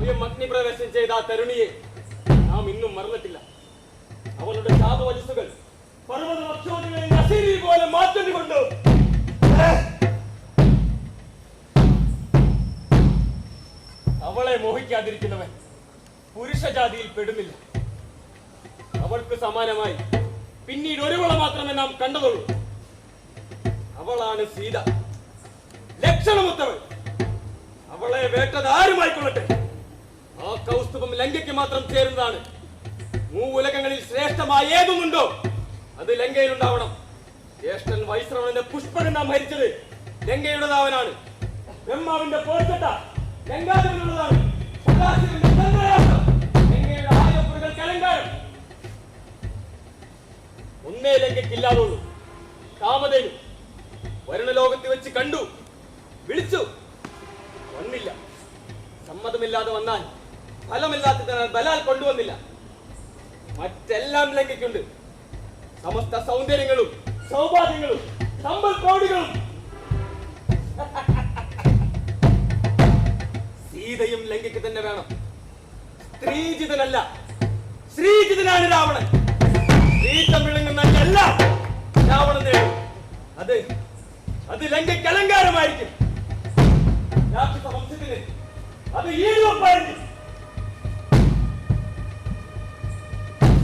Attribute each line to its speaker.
Speaker 1: ആദ്യം അഗ്നിപ്രവേശം ചെയ്ത ആ തരുണിയെ നാം ഇന്നും മറന്നിട്ടില്ല. അവളുടെ ശാപവലിസുകൾ 60 വർഷോദികളിൽ അസീരി പോലെ മാറ്റേണ്ടിക്കൊണ്ടു. അവളെ മോഹിക്കാതിരിക്കുന്നവൻ പുരുഷജാതിയിൽ പെടുന്നില്ല. അവൾക്ക് സമാനമായി പിന്നീട് ഒരുവളെ മാത്രമേ നാം കണ്ടതുള്ളൂ. അവളാണ് സീത, ലക്ഷണമൊത്തവൾ. അവളെ വേട്ടത് ആരുമായിക്കൊള്ളട്ടെ, ആ കൗസ്തുഭം ലങ്കയ്ക്ക് മാത്രം ചേരുന്നതാണ്. മൂവുലകങ്ങളിൽ ശ്രേഷ്ഠമായ ഏതൊന്നുണ്ടോ അത് ലങ്കയിലുണ്ടാവണം. ജ്യേഷ്ഠൻ വൈശ്രവണന്റെ പുഷ്പകൻ നാം ഹരിച്ചത് ലങ്കയുടേതാവനാണ്. ബ്രഹ്മാവിന്റെ പോർച്ചട്ട ലങ്കാധവനുള്ളതാണ്. ലങ്കയുടെ ആയുധങ്ങൾ അലങ്കാരം. ഒന്നേ ലങ്കയ്ക്കില്ലാതുള്ളൂ, കാമധേനു. വരുണലോകത്ത് വെച്ച് കണ്ടു, വിളിച്ചു, വന്നില്ല. സമ്മതമില്ലാതെ വന്നാൽ ഫലമില്ലാത്തതിനാൽ ബലാൽ കൊണ്ടുവന്നില്ല. മറ്റെല്ലാം ലങ്കയ്ക്കുണ്ട്. സമസ്ത സൗന്ദര്യങ്ങളും സൗഭാഗ്യങ്ങളും സമ്പൽ കോടികളും. സീതയും ലങ്കയ്ക്ക് തന്നെ വേണം. സ്ത്രീജിതനല്ല, ശ്രീജിതനാണ് രാവണൻ. സ്ത്രീത്വം വിളങ്ങുന്നല്ല രാവണൻ നേടും. അത് ലങ്കയ്ക്ക് അലങ്കാരമായിരിക്കും. രാക്ഷസ വംശത്തിന് അത് ഈടുവപ്പായിരിക്കും.